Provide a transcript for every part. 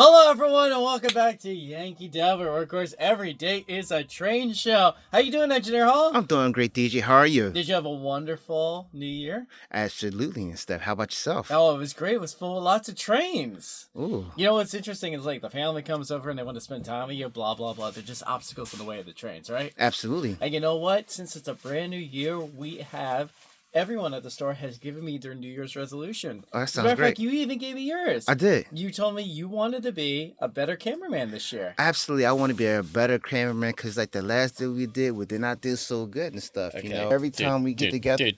Hello everyone and welcome back to Yankee Dabbler, where of course every day is a train show. How you doing, Engineer Hall? I'm doing great, DJ. How are you? Did you have a wonderful new year? Absolutely, and stuff. How about yourself? Oh, it was great. It was full of lots of trains. Ooh. You know what's interesting is like the family comes over and they want to spend time with you, blah, blah, blah. They're just obstacles in the way of the trains, right? Absolutely. And you know what? Since it's a brand new year, we have... Everyone at the store has given me their New Year's resolution. Oh, that As a sounds matter of great. fact, you even gave me yours. I did. You told me you wanted to be a better cameraman this year. Absolutely. I want to be a better cameraman because like the last deal we did did not do so good and stuff. Okay. You know, every time we get together.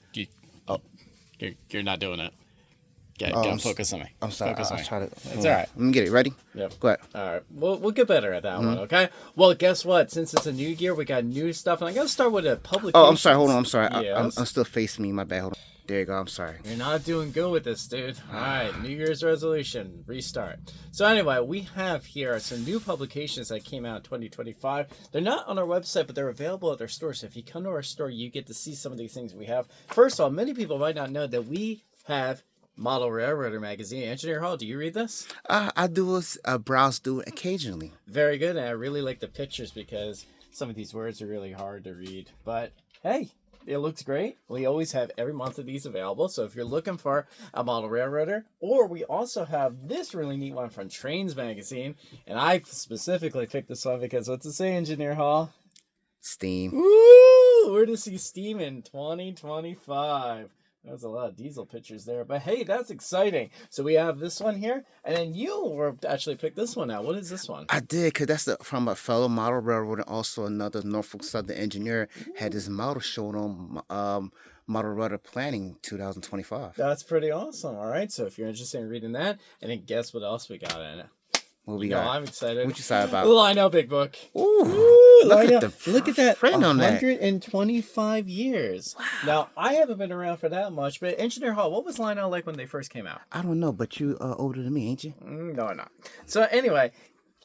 You're not doing it. Okay, Oh, don't focus on me. I'm sorry. Focus on I'll me. try to. It's all right. Let me get it. Ready? Yep. Go ahead. All right. We'll get better at that one, okay? Well, guess what? Since it's a new year, we got new stuff, and I got to start with a publication. Oh, I'm sorry. Hold on. I'm sorry. Yes. I'm still facing me. My bad. Hold on. There you go. I'm sorry. You're not doing good with this, dude. All right, New Year's resolution, restart. So anyway, we have here some new publications that came out in 2025. They're not on our website, but they're available at our store. So if you come to our store, you get to see some of these things we have. First of all, many people might not know that we have Model Railroader magazine. Engineer Hall, do you read this? I do a browse through it occasionally. Very good, and I really like the pictures because some of these words are really hard to read. But hey, it looks great. We always have every month of these available. So if you're looking for a model railroader, or we also have this really neat one from Trains magazine. And I specifically picked this one because what's it say, Engineer Hall? Steam. Woo! We're to see steam in 2025. There's a lot of diesel pictures there, but hey, that's exciting. So we have this one here, and then you were actually picked this one out. What is this one? I did, because that's from a fellow model railroad and also another Norfolk Southern engineer had his model shown on Model Railroad Planning 2025. That's pretty awesome. All right, so if you're interested in reading that, and then guess what else we got in it? What we got? I'm excited. What you excited about? Lino Big Book. Ooh, Look at that. print on that. 125 years. Wow. Now, I haven't been around for that much, but Engineer Hall, what was Lino like when they first came out? I don't know, but you older than me, ain't you? No, I'm not. So anyway,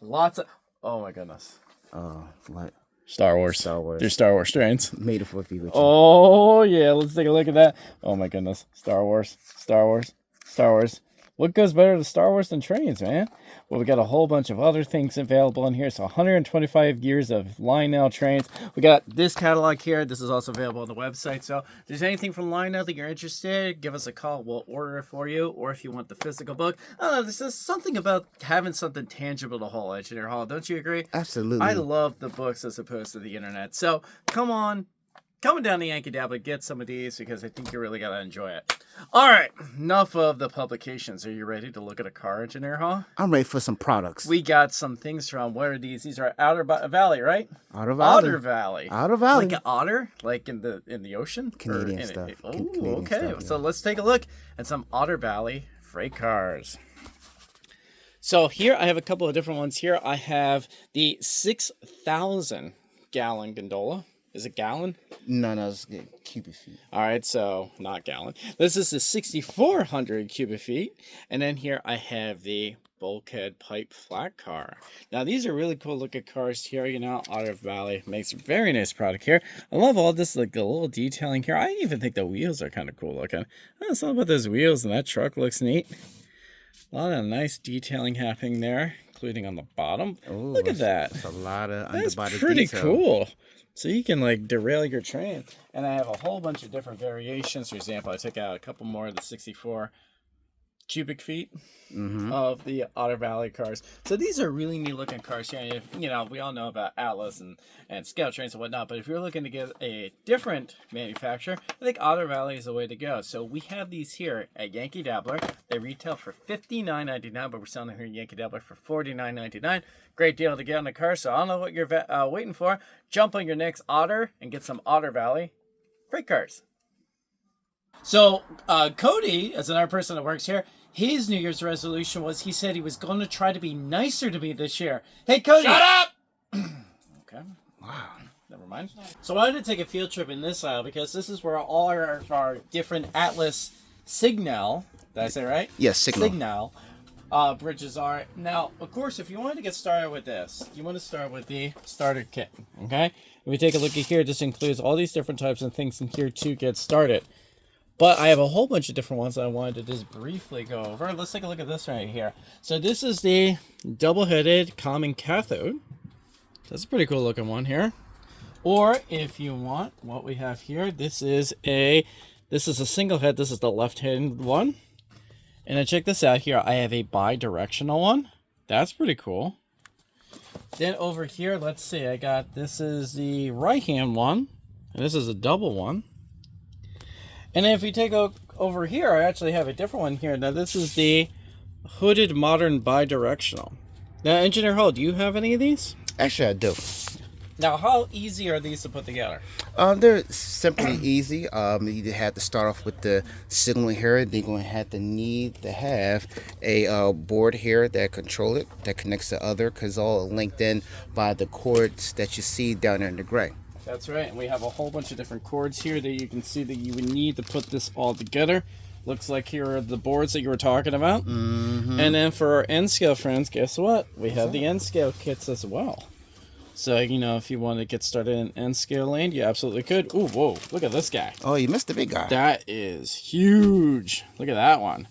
lots of... Oh, my goodness. What? Star Wars. There's Star Wars trains. Made it for be with you. Oh, yeah. Let's take a look at that. Oh, my goodness. Star Wars. What goes better to Star Wars than trains, man? Well, we got a whole bunch of other things available in here. So 125 years of Lionel trains. We got this catalog here. This is also available on the website. So if there's anything from Lionel that you're interested, give us a call. We'll order it for you. Or if you want the physical book. I don't know. There's just something about having something tangible to hold, Engineer Hall. Don't you agree? Absolutely. I love the books as opposed to the internet. So come on. Coming down to Yankee Dabbler, get some of these because I think you're really going to enjoy it. All right, enough of the publications. Are you ready to look at a car, Engineer Hall? I'm ready for some products. We got some things from, what are these? These are Otter Valley, right? Otter Valley. Otter Valley. Otter Valley. Like an otter? Like in the ocean? Canadian stuff. Canadian okay. stuff, yeah. So let's take a look at some Otter Valley freight cars. So here I have a couple of different ones here. I have the 6,000 gallon gondola. Is it gallon? No, it's cubic feet. All right, so not gallon. This is the 6,400 cubic feet. And then here I have the bulkhead pipe flat car. Now, these are really cool looking cars here. You know, Otter Valley makes a very nice product here. I love all this, like the little detailing here. I even think the wheels are kind of cool looking. It's all about those wheels, and that truck looks neat. A lot of nice detailing happening there, including on the bottom. Ooh, look at that. That's a lot of That's underbody pretty detail. cool. So you can like derail your train. And I have a whole bunch of different variations. For example, I took out a couple more of the 64 cubic feet of the Otter Valley cars. So these are really neat looking cars here. You know, we all know about Atlas and ScaleTrains and whatnot, but if you're looking to get a different manufacturer, I think Otter Valley is the way to go. So we have these here at Yankee Dabbler. They retail for $59.99, but we're selling them here at Yankee Dabbler for $49.99. Great deal to get on the car. So I don't know what you're waiting for. Jump on your next Otter and get some Otter Valley freight cars. So Cody, as another person that works here, his New Year's resolution was he said he was going to try to be nicer to me this year. Hey, Cody. Shut up! Okay. Wow. Never mind. So I wanted to take a field trip in this aisle because this is where all our different Atlas Signal, did I say right? Yes, Signal. Signal bridges are. Now, of course, if you wanted to get started with this, you want to start with the starter kit, okay? If we take a look at here, this includes all these different types of things in here to get started. But I have a whole bunch of different ones that I wanted to just briefly go over. Let's take a look at this right here. So this is the double-headed common cathode. That's a pretty cool looking one here. Or if you want, what we have here, this is a single head. This is the left-handed one. And then check this out here. I have a bi-directional one. That's pretty cool. Then over here, let's see. This is the right-hand one. And this is a double one. And then if you take a over here, I actually have a different one here. Now this is the hooded modern bi-directional. Now, Engineer Hall, do you have any of these? Actually, I do. Now, how easy are these to put together? They're simply easy. You have to start off with the signal here. Then you're going to have to have a board here that control it, that connects to other, because all linked in by the cords that you see down there in the gray. That's right, and we have a whole bunch of different cords here that you can see that you would need to put this all together. Looks like here are the boards that you were talking about. Mm-hmm. And then for our N-scale friends, guess what? We have the N-scale kits as well. So, you know, if you want to get started in N-scale lane, you absolutely could. Ooh, whoa, look at this guy. Oh, you missed the big guy. That is huge. Look at that one.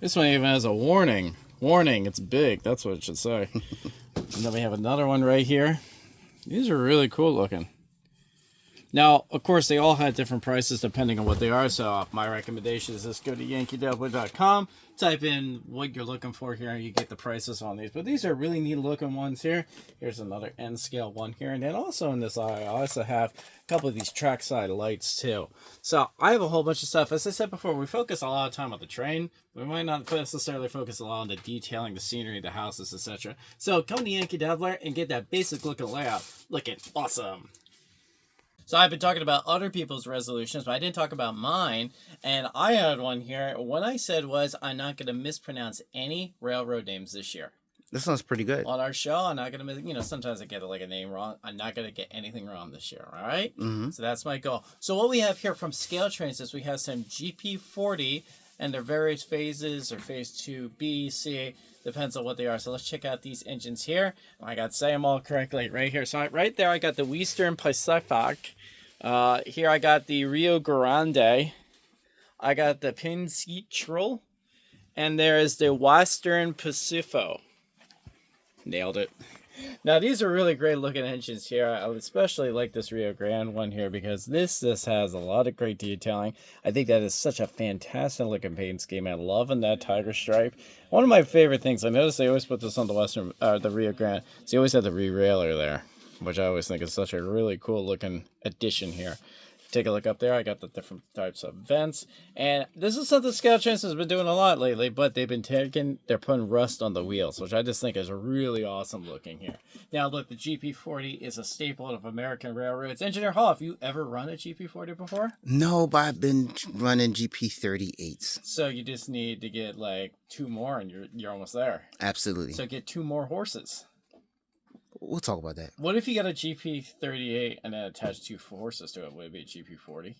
This one even has a warning. Warning, it's big. That's what it should say. And then we have another one right here. These are really cool looking. Now, of course, they all had different prices depending on what they are. So my recommendation is just go to yankeedabbler.com, type in what you're looking for here, and you get the prices on these. But these are really neat looking ones here. Here's another N-scale one here. And then also in this eye, I also have a couple of these trackside lights too. So I have a whole bunch of stuff. As I said before, we focus a lot of time on the train. We might not necessarily focus a lot on the detailing, the scenery, the houses, etc. So come to Yankee Dabbler and get that basic looking layout looking awesome. So I've been talking about other people's resolutions, but I didn't talk about mine. And I had one here. What I said was I'm not going to mispronounce any railroad names this year. This sounds pretty good. On our show, I'm not going to, you know, sometimes I get like a name wrong. I'm not going to get anything wrong this year, all right? Mm-hmm. So that's my goal. So what we have here from ScaleTrains is we have some GP40 and their various phases, or phase 2, B, C, depends on what they are. So let's check out these engines here. I got to say them all correctly right here. So right there, I got the Western Pacific. Here I got the Rio Grande. I got the Pensacola. And there is the Western Pacifico. Nailed it. Now, these are really great looking engines here. I would especially like this Rio Grande one here because this has a lot of great detailing. I think that is such a fantastic looking paint scheme. I'm loving that tiger stripe. One of my favorite things, I noticed they always put this on the Rio Grande. So you always have the re-railer there, which I always think is such a really cool looking addition here. Take a look up there. I got the different types of vents. And this is something ScaleTrains has been doing a lot lately, but they're putting rust on the wheels, which I just think is really awesome looking here. Now, look, the GP40 is a staple of American railroads. Engineer Hall, have you ever run a GP40 before? No, but I've been running GP38s. So you just need to get like 2 more and you're almost there. Absolutely. So get 2 more horses. We'll talk about that. What if you got a GP38 and then attach 2 horses to it? Would it be a GP40?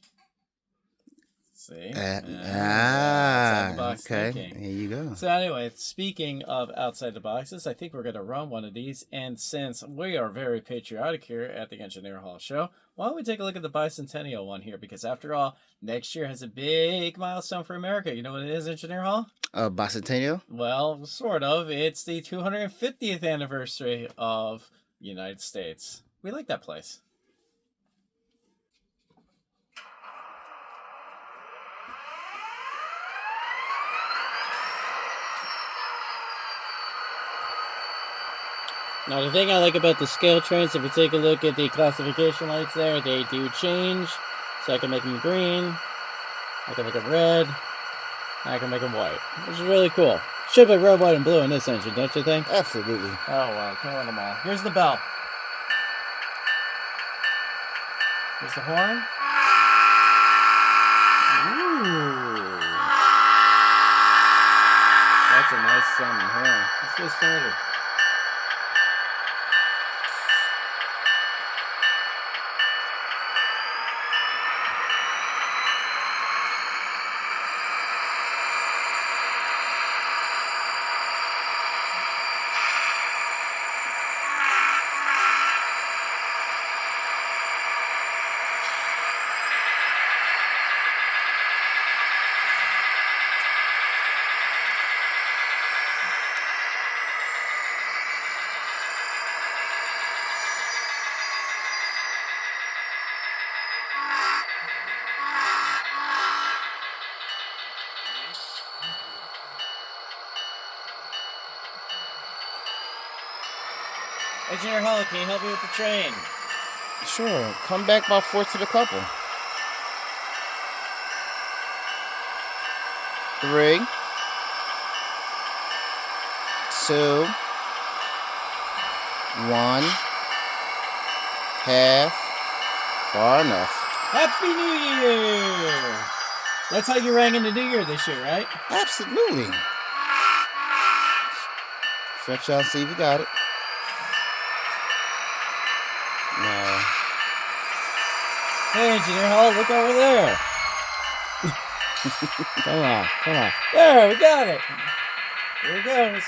See? Outside the box okay. Thinking. Here you go. So anyway, speaking of outside the boxes, I think we're going to run one of these. And since we are very patriotic here at the Engineer Hall Show, why don't we take a look at the bicentennial one here? Because after all, next year has a big milestone for America. You know what it is, Engineer Hall? Bicentennial? Well, sort of. It's the 250th anniversary of the United States. We like that place. Now, the thing I like about the ScaleTrains, if you take a look at the classification lights there, they do change. So I can make them green, I can make them red, I can make them white, which is really cool. Should be red, white, and blue in this engine, don't you think? Absolutely. Oh, wow, can't run them all. Here's the bell. Here's the horn. Ooh. That's a nice sounding horn. Let's get started. Engineer Hall, can you help me with the train? Sure. Come back about 4 to the couple. 3, 2, 1, half, far enough. Happy New Year! That's how you rang in the New Year this year, right? Absolutely. Stretch out, see if you got it. No. Hey, Engineer Hall, look over there. Come on, come on. There, we got it. Here it goes.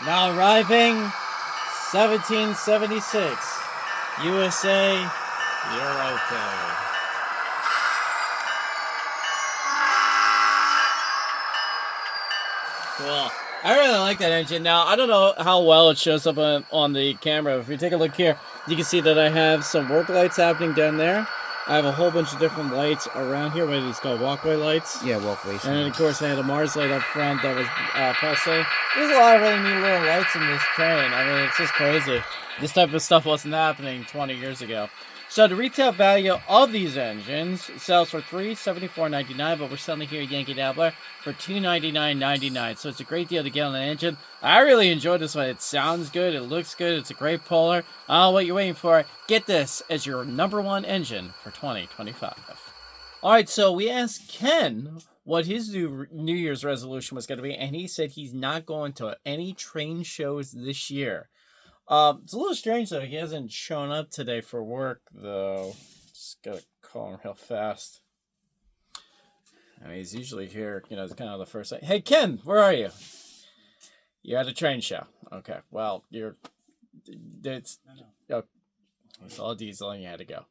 Now arriving, 1776. USA, you're okay. Cool. I really like that engine. Now, I don't know how well it shows up on the camera. If you take a look here, you can see that I have some work lights happening down there. I have a whole bunch of different lights around here. What are these called? Walkway lights? Yeah, walkways. And then, of course, I had a Mars light up front that was pulsating. There's a lot of really neat little lights in this train. I mean, it's just crazy. This type of stuff wasn't happening 20 years ago. So the retail value of these engines sells for $374.99, but we're selling here at Yankee Dabbler for $299.99. So it's a great deal to get on an engine. I really enjoyed this one. It sounds good. It looks good. It's a great puller. What you're waiting for, get this as your #1 engine for 2025. All right, so we asked Ken what his New Year's resolution was going to be, and he said he's not going to any train shows this year. It's a little strange, though. He hasn't shown up today for work, though. Just got to call him real fast. I mean, he's usually here, it's kind of the first thing. Hey, Ken, where are you? You're at a train show. Okay, well, it's all diesel and you had to go.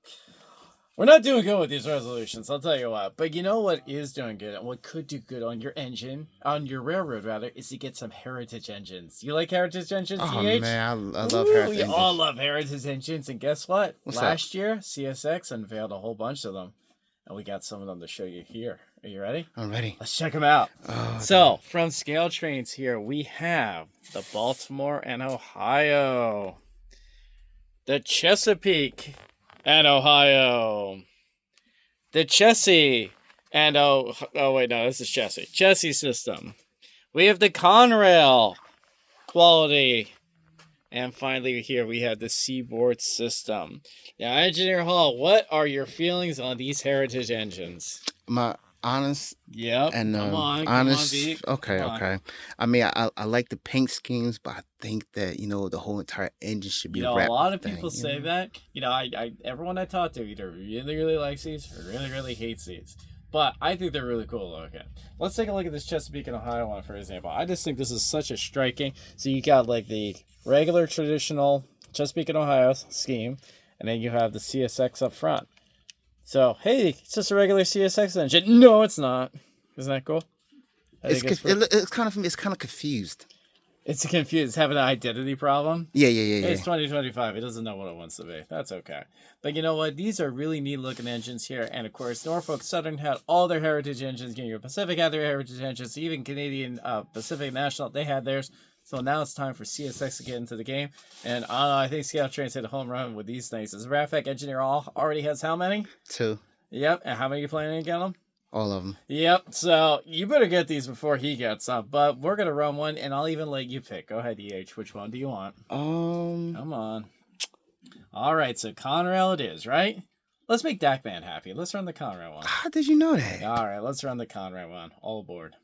We're not doing good with these resolutions, I'll tell you what. But you know what is doing good, and what could do good on your engine, on your railroad rather, is to get some Heritage engines. You like Heritage engines, Oh, CH? man, I love Heritage We engines. all love Heritage engines, and guess what? What's Last year, CSX unveiled a whole bunch of them, and we got some of them to show you here. Are you ready? I'm ready. Let's check them out. Oh, So, from ScaleTrains here, we have the Baltimore and Ohio, the Chesapeake and Ohio, the Chessie and this is Chessie system. We have the Conrail quality, and finally here we have the Seaboard system. Now, Engineer Hall, what are your feelings on these Heritage engines? My honest. Yep. And come on, honest. Come on. Okay. I mean, I like the paint schemes, but I think that the whole entire engine should be wrapped. A lot of people say that. I everyone I talk to either really likes these or really hates these. But I think they're really cool looking. Let's take a look at this Chesapeake and Ohio one, for example. I just think this is such a striking. So you got like the regular traditional Chesapeake and Ohio scheme, and then you have the CSX up front. So, hey, it's just a regular CSX engine. No, it's not. Isn't that cool? It's kind of confused. It's confused. It's having an identity problem. Yeah. It's 2025. It doesn't know what it wants to be. That's okay. But you know what? These are really neat looking engines here. And of course, Norfolk Southern had all their Heritage engines. Union Pacific had their Heritage engines. Even Canadian Pacific National, they had theirs. So now it's time for CSX to get into the game. And I think ScaleTrains hit a home run with these things. As a matter of fact, Engineer already has how many? 2. Yep. And how many are you planning to get them? All of them. Yep. So you better get these before he gets them. But we're going to run one, and I'll even let you pick. Go ahead, EH. Which one do you want? Come on. All right. So Conrail it is, right? Let's make Dakman happy. Let's run the Conrail one. How did you know that? All right. Let's run the Conrail one. All aboard.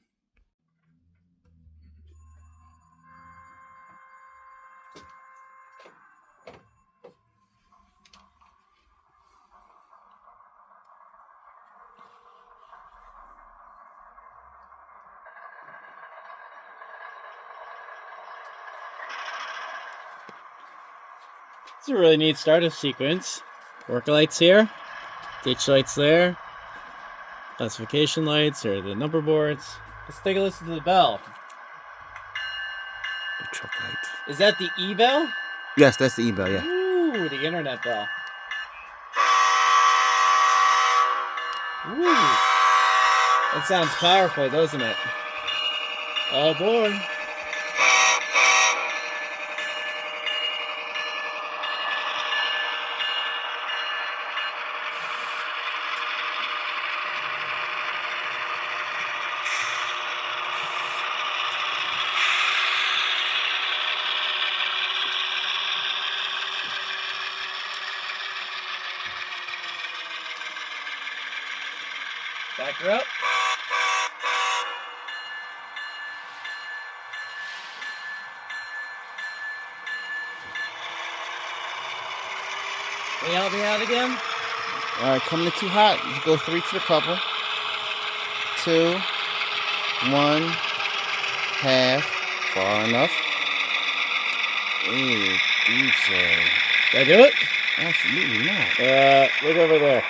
It's a really neat startup sequence. Work lights here, ditch lights there, classification lights or the number boards. Let's take a listen to the bell. The truck lights. Is that the E-bell? Yes, that's the E-bell, yeah. Ooh, the internet bell. Ooh. That sounds powerful, doesn't it? All aboard. Back her up. Can you help me out again? All right, coming in too hot. You go 3 to the couple. 2, 1, half. Far enough. Ooh, DJ. Did I do it? Absolutely not. Look over there.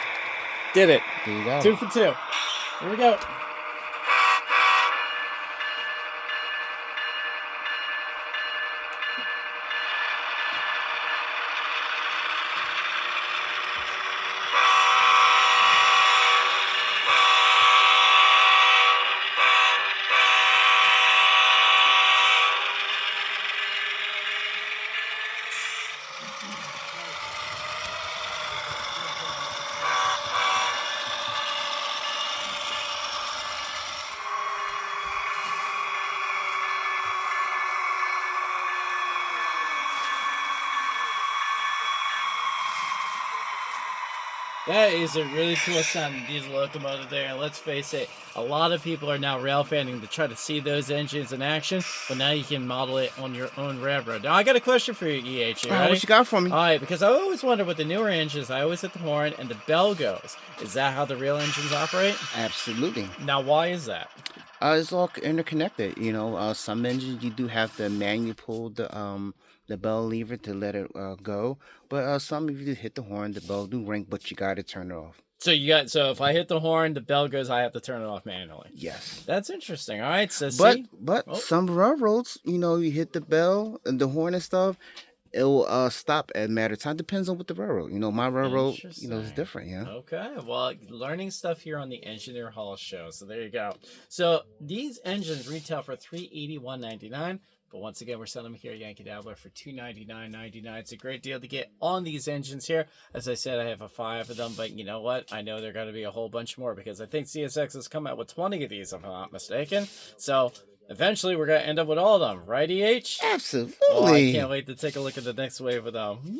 Did it. You got 2 it. for 2. Here we go. That is a really cool sounding diesel locomotive there, and let's face it, a lot of people are now rail fanning to try to see those engines in action, but now you can model it on your own railroad. Now, I got a question for you, EH. What you got for me? All right, because I always wonder with the newer engines, I always hit the horn and the bell goes. Is that how the real engines operate? Absolutely. Now, why is that? It's all interconnected. You know, some engines you do have to manually pull the bell lever to let it go, but some if you hit the horn, the bell do ring, but you got to turn it off. So if I hit the horn, the bell goes, I have to turn it off manually. Yes. That's interesting. All right, so but some railroads, you know, you hit the bell and the horn and stuff, it will stop at a matter of time. Depends on what the railroad. You know, my railroad, you know, is different. Yeah. Okay. Well, learning stuff here on the Engineer Hall show. So there you go. So these engines retail for $381.99. But once again, we're selling them here at Yankee Dabbler for $299.99. It's a great deal to get on these engines here. As I said, I have 5 of them, but you know what? I know there got to be a whole bunch more because I think CSX has come out with 20 of these, if I'm not mistaken. So eventually, we're going to end up with all of them, right, EH? Absolutely. Oh, I can't wait to take a look at the next wave of them.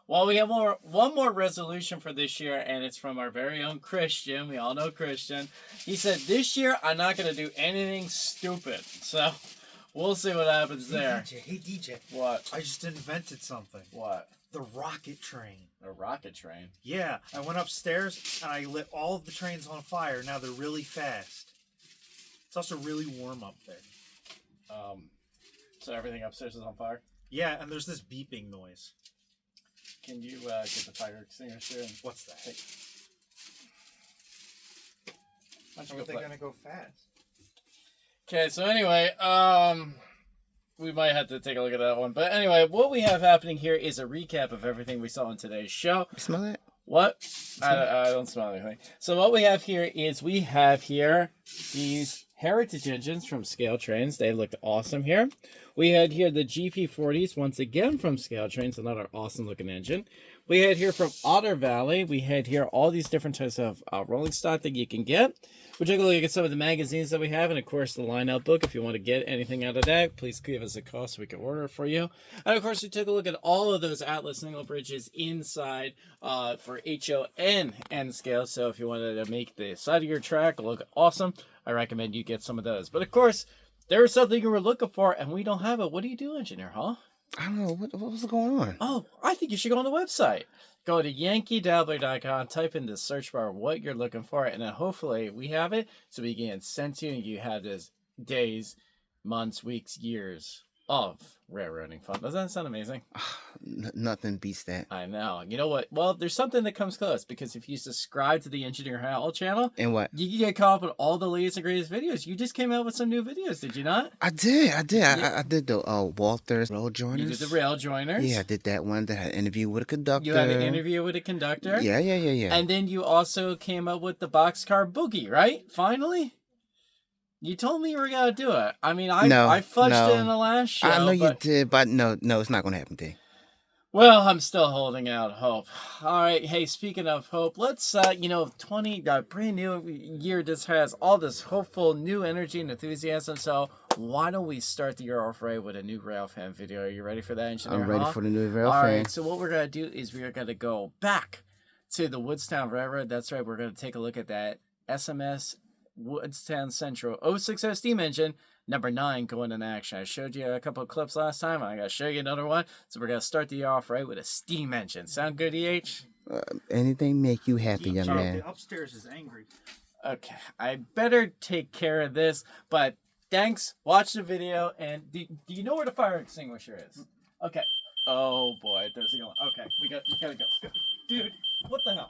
Well, we have one more resolution for this year, and it's from our very own Christian. We all know Christian. He said, this year, I'm not going to do anything stupid. So we'll see what happens there. Hey, DJ. What? I just invented something. What? The rocket train. A rocket train? Yeah, I went upstairs and I lit all of the trains on fire. Now they're really fast. It's also really warm up there. So everything upstairs is on fire? Yeah, and there's this beeping noise. Can you get the fire extinguisher? And What's that? Hey. Why don't you How go are they play? gonna go fast? Okay, so anyway, we might have to take a look at that one. But anyway, what we have happening here is a recap of everything we saw in today's show. You smell that? What? I don't smell anything. So what we have here is these Heritage engines from ScaleTrains. They looked awesome here. We had here the GP40s, once again from ScaleTrains, another awesome looking engine. We had here from Otter Valley. We had here all these different types of rolling stock that you can get. We took a look at some of the magazines that we have, and of course the lineup book. If you want to get anything out of that, please give us a call so we can order it for you. And of course, we took a look at all of those Atlas single bridges inside for HON and scale. So if you wanted to make the side of your track look awesome, I recommend you get some of those. But of course, there was something you were looking for, and we don't have it. What do you do, Engineer Hall? I don't know. What was going on? Oh, I think you should go on the website. Go to yankeedabbler.com, type in the search bar what you're looking for, and then hopefully we have it so we can send to you and you have this days, months, weeks, years of railroading fun. Doesn't that sound amazing? Nothing beats that. I know. You know what? Well, there's something that comes close, because if you subscribe to the Engineer Hall channel, And what? you can get caught up with all the latest and greatest videos. You just came out with some new videos, did you not? I did. Yeah. I did the Walter's Rail Joiners. You did the rail joiners. Yeah, I did that one. That had an interview with a conductor. You had an interview with a conductor. Yeah. And then you also came up with the boxcar boogie, right? Finally? You told me you were going to do it. I mean, I fudged it in the last show. I know you did, but no, it's not going to happen, D. Well, I'm still holding out hope. All right. Hey, speaking of hope, let's, 20, brand new year just has all this hopeful new energy and enthusiasm. So why don't we start the year off right with a new Rail Fan video? Are you ready for that, Engineer? I'm ready for the new Rail Fan. All right. So what we're going to do is we're going to go back to the Woodstown Railroad. That's right. We're going to take a look at that SMS Woodstown Central 060 steam engine, number 9, going in action. I showed you a couple of clips last time. I got to show you another one. So we're going to start the year off right with a steam engine. Sound good, EH? Anything make you happy, young man. The upstairs is angry. Okay, I better take care of this, but thanks. Watch the video, and do you know where the fire extinguisher is? Okay. Oh boy, there's the going. Okay, we gotta go. Dude, what the hell?